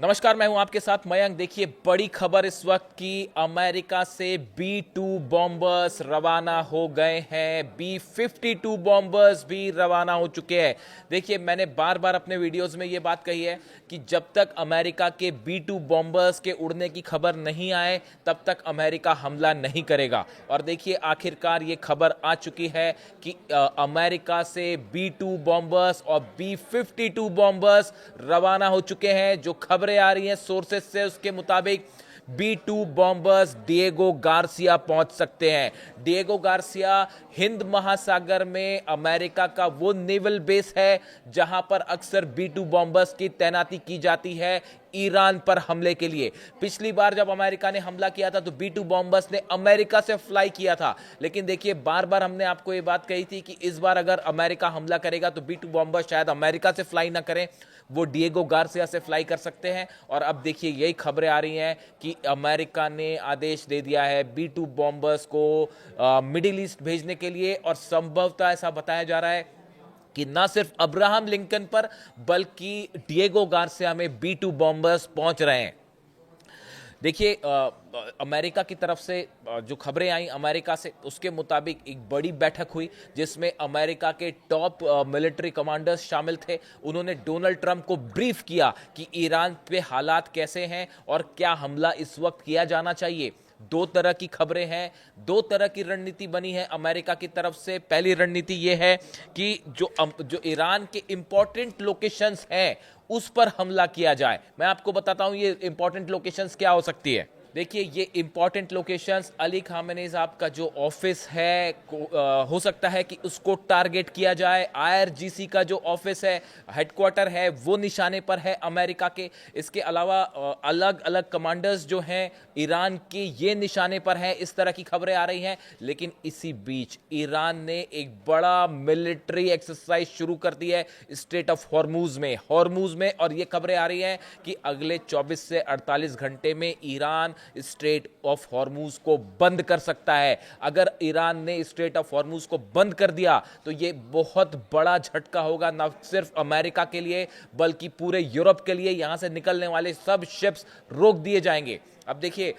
नमस्कार, मैं हूं आपके साथ मयंक। देखिए, बड़ी खबर इस वक्त की, अमेरिका से B-2 बॉम्बर्स रवाना हो गए हैं। B-52 बॉम्बर्स भी रवाना हो चुके हैं। देखिए, मैंने बार बार अपने वीडियोस में ये बात कही है कि जब तक अमेरिका के B-2 बॉम्बर्स के उड़ने की खबर नहीं आए तब तक अमेरिका हमला नहीं करेगा। और देखिए, आखिरकार ये खबर आ चुकी है कि अमेरिका से B-2 बॉम्बर्स और B-52 बॉम्बर्स रवाना हो चुके हैं। जो खबरें आ रही हैं सोर्सेस से, उसके मुताबिक B-2 बॉम्बर्स डिएगो गार्सिया पहुंच सकते हैं। डिएगो गार्सिया हिंद महासागर में अमेरिका का वो नेवल बेस है जहां पर अक्सर B-2 बॉम्बर्स की तैनाती की जाती है ईरान पर हमले के लिए। पिछली बार जब अमेरिका ने हमला किया था तो B-2 बॉम्बर्स ने अमेरिका से फ्लाई किया था, लेकिन देखिए, बार बार हमने आपको ये बात कही थी कि इस बार अगर अमेरिका हमला करेगा तो B-2 बॉम्बर्स शायद अमेरिका से फ्लाई ना करें, वो डिएगो गार्सिया से फ्लाई कर सकते हैं। और अब देखिए, यही खबरें आ रही हैं कि अमेरिका ने आदेश दे दिया है B-2 बॉम्बर्स को मिडिल ईस्ट भेजने के लिए। और संभवतः ऐसा बताया जा रहा है कि ना सिर्फ अब्राहम लिंकन पर बल्कि डिएगो गार्सिया में B-2 बॉम्बर्स पहुंच रहे हैं। देखिए, अमेरिका की तरफ से जो खबरें आई अमेरिका से, उसके मुताबिक एक बड़ी बैठक हुई जिसमें अमेरिका के टॉप मिलिट्री कमांडर्स शामिल थे। उन्होंने डोनाल्ड ट्रंप को ब्रीफ किया कि ईरान पे हालात कैसे हैं और क्या हमला इस वक्त किया जाना चाहिए। दो तरह की खबरें हैं, दो तरह की रणनीति बनी है अमेरिका की तरफ से। पहली रणनीति यह है कि जो ईरान के इंपॉर्टेंट लोकेशंस हैं उस पर हमला किया जाए। मैं आपको बताता हूं ये इंपॉर्टेंट लोकेशंस क्या हो सकती है। देखिए, ये इंपॉर्टेंट लोकेशंस, अली खामेनी साहब का जो ऑफिस है हो सकता है कि उसको टारगेट किया जाए। IRGC का जो ऑफिस है, हेडक्वार्टर है, वो निशाने पर है अमेरिका के। इसके अलावा अलग अलग कमांडर्स जो हैं ईरान के, ये निशाने पर हैं। इस तरह की खबरें आ रही हैं। लेकिन इसी बीच ईरान ने एक बड़ा मिलिट्री एक्सरसाइज शुरू कर दी है स्ट्रेट ऑफ हॉर्मूज में। और ये खबरें आ रही हैं कि अगले 24 से 48 घंटे में ईरान स्ट्रेट ऑफ हॉर्मूज को बंद कर सकता है। अगर ईरान ने स्ट्रेट ऑफ हॉर्मूज को बंद कर दिया तो यह बहुत बड़ा झटका होगा, न सिर्फ अमेरिका के लिए बल्कि पूरे यूरोप के लिए। यहां से निकलने वाले सब शिप्स रोक दिए जाएंगे। अब देखिए,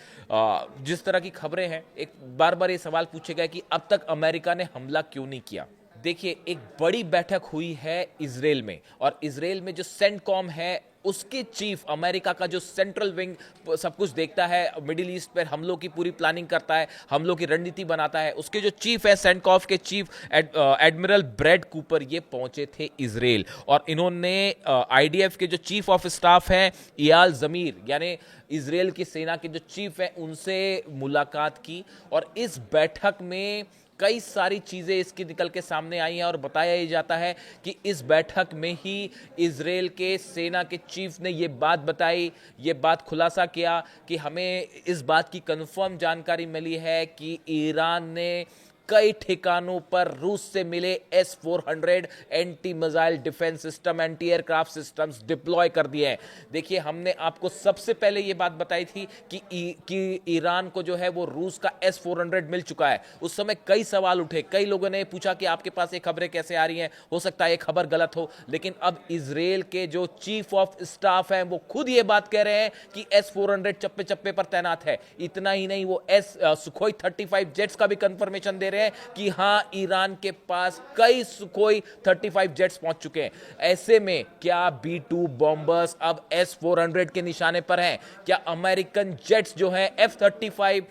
जिस तरह की खबरें हैं, एक बार बार ये सवाल पूछे गए कि अब तक अमेरिका ने हमला क्यों नहीं किया। देखिए, एक बड़ी बैठक हुई है इजराइल में, और इजराइल में जो सेंटकॉम है उसके चीफ, अमेरिका का जो सेंट्रल विंग सब कुछ देखता है, मिडिल ईस्ट पर हमलों की पूरी प्लानिंग करता है, हमलों की रणनीति बनाता है, उसके जो चीफ है, सेंटकॉम के चीफ एडमिरल ब्रैड कूपर, ये पहुंचे थे इजराइल। और इन्होंने IDF के जो चीफ ऑफ स्टाफ हैं इयाल जमीर, यानी इजराइल की सेना के जो चीफ हैं, उनसे मुलाकात की। और इस बैठक में कई सारी चीजें इसकी निकल के सामने आई हैं। और बताया ही जाता है कि इस बैठक में ही इजराइल के सेना के चीफ ने यह बात बताई, यह बात खुलासा किया कि हमें इस बात की कंफर्म जानकारी मिली है कि ईरान ने कई ठिकानों पर रूस से मिले S-400 anti missile defence system, anti aircraft systems deploy कर दिए हैं। देखिए, हमने आपको सबसे पहले यह बात बताई थी कि ईरान को जो है वो रूस का S-400 मिल चुका है। उस समय कई सवाल उठे, कई लोगों ने पूछा कि आपके पास ये खबरें कैसे आ रही हैं, हो सकता है ये खबर गलत हो। लेकिन अब इजराइल के जो चीफ ऑफ स्टाफ हैं वो खुद ये बात कह रहे हैं कि S-400 चप्पे चप्पे पर तैनात है। इतना ही नहीं, वो सुखोई 35 जेट्स का भी कंफर्मेशन दे रहे हैं कि हां, ईरान के पास कई सुखोई 35 जेट्स पहुंच चुके हैं। ऐसे में क्या B-2 बॉम्बर्स अब S-400 के निशाने पर हैं? क्या अमेरिकन जेट्स जो हैं F-35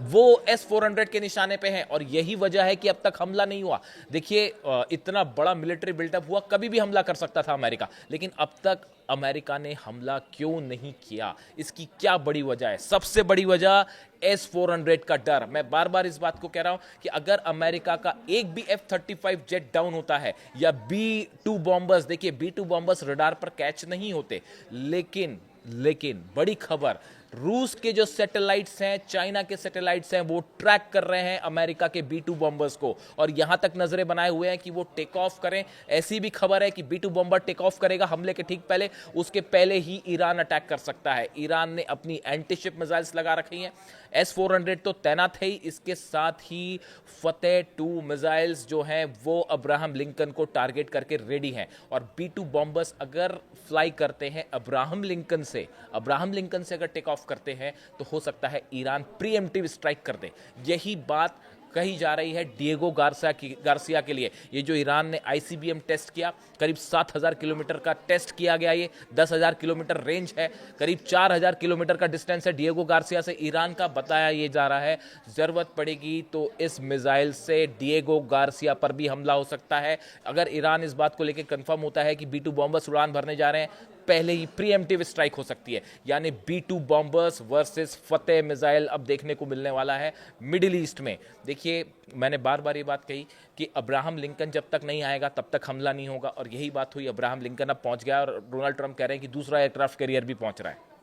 वो S-400 के निशाने पे हैं? और यही वजह है कि अब तक हमला नहीं हुआ। देखिए, इतना बड़ा मिलिट्री बिल्डअप हुआ, कभी भी हमला कर सकता था अमेरिका, लेकिन अब तक अमेरिका ने हमला क्यों नहीं किया? इसकी क्या बड़ी वजह है? सबसे बड़ी वजह S-400 का डर। मैं बार बार इस बात को कह रहा हूं कि अगर अमेरिका का एक भी F-35 जेट डाउन होता है या B-2 बॉम्बर्स, देखिए B-2 बॉम्बर्स रडार पर कैच नहीं होते, लेकिन बड़ी खबर, रूस के जो सैटेलाइट्स हैं, चाइना के सैटेलाइट्स हैं, वो ट्रैक कर रहे हैं अमेरिका के B-2 बॉम्बर्स को, और यहां तक नजरें बनाए हुए हैं कि वो टेक ऑफ करें। ऐसी भी खबर है कि B-2 बॉम्बर टेक ऑफ करेगा हमले के ठीक पहले, उसके पहले ही ईरान अटैक कर सकता है। ईरान ने अपनी एंटी शिप मिसाइल्स लगा रखी हैं। S-400 तो तैनात है ही, इसके साथ ही फतेह 2 मिसाइल्स जो हैं वो अब्राहम लिंकन को टारगेट करके रेडी हैं। और B-2 बॉम्बर्स अगर फ्लाई करते हैं अब्राहम लिंकन से अगर टेक ऑफ करते हैं तो हो सकता है ईरान प्रीएम्प्टिव स्ट्राइक कर दे। यही बात कही जा रही है डिएगो गार्सिया के लिए। ये जो ईरान ने ICBM टेस्ट किया, करीब 7,000 किलोमीटर का टेस्ट किया गया, ये 10,000 किलोमीटर रेंज है, करीब 4,000 किलोमीटर का डिस्टेंस है डिएगो गार्सिया से ईरान का। बताया ये जा रहा है जरूरत पड़ेगी तो इस मिसाइल से डिएगो गार्सिया पर भी हमला हो सकता है। अगर ईरान इस बात को लेकर कंफर्म होता है कि B-2 बॉम्बर्स उड़ान भरने जा रहे हैं, पहले ही प्रीएम्प्टिव स्ट्राइक हो सकती है। यानी B-2 बॉम्बर्स वर्सेस फतेह मिसाइल अब देखने को मिलने वाला है मिडिल ईस्ट में। देखिए, मैंने बार बार ये बात कही कि अब्राहम लिंकन जब तक नहीं आएगा तब तक हमला नहीं होगा, और यही बात हुई। अब्राहम लिंकन अब पहुंच गया और डोनाल्ड ट्रंप कह रहे हैं कि दूसरा एयरक्राफ्ट कैरियर भी पहुंच रहा है।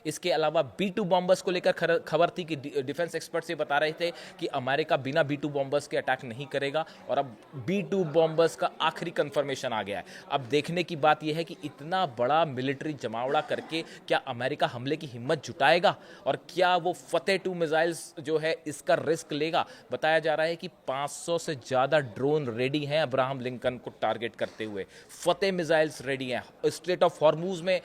इसके अलावा B-2 बॉम्बर्स को लेकर खबर थी कि डिफेंस एक्सपर्ट्स ये बता रहे थे कि अमेरिका बिना B-2 बॉम्बर्स के अटैक नहीं करेगा, और अब B-2 बॉम्बर्स का आखिरी कंफर्मेशन आ गया है। अब देखने की बात यह है कि इतना बड़ा मिलिट्री जमावड़ा करके क्या अमेरिका हमले की हिम्मत जुटाएगा, और क्या वो फतेह 2 मिसाइल्स जो है इसका रिस्क लेगा। बताया जा रहा है कि 500 से ज़्यादा ड्रोन रेडी हैं अब्राहम लिंकन को टारगेट करते हुए, फतेह मिसाइल्स रेडी हैं। स्ट्रेट ऑफ हॉर्मूज में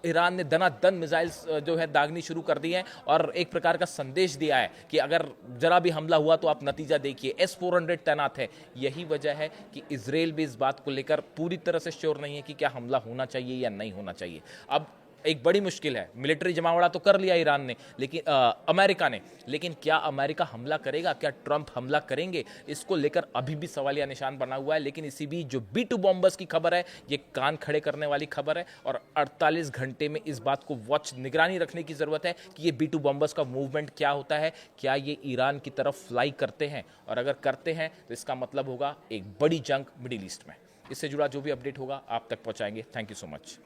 ईरान ने दनादन मिसाइल्स जो है दागनी शुरू कर दी है, और एक प्रकार का संदेश दिया है कि अगर जरा भी हमला हुआ तो आप नतीजा देखिए। S-400 तैनात है। यही वजह है कि इजराइल भी इस बात को लेकर पूरी तरह से श्योर नहीं है कि क्या हमला होना चाहिए या नहीं होना चाहिए। अब एक बड़ी मुश्किल है, मिलिट्री जमावड़ा तो कर लिया ईरान ने, लेकिन अमेरिका ने, लेकिन क्या अमेरिका हमला करेगा, क्या ट्रंप हमला करेंगे, इसको लेकर अभी भी सवालिया निशान बना हुआ है। लेकिन इसी बीच जो B-2 बॉम्बर्स की खबर है, ये कान खड़े करने वाली खबर है, और 48 घंटे में इस बात को निगरानी रखने की जरूरत है कि ये B-2 बॉम्बर्स का मूवमेंट क्या होता है, क्या ये ईरान की तरफ फ्लाई करते हैं, और अगर करते हैं तो इसका मतलब होगा एक बड़ी जंग मिडिल ईस्ट में। इससे जुड़ा जो भी अपडेट होगा आप तक पहुंचाएंगे। Thank you so much.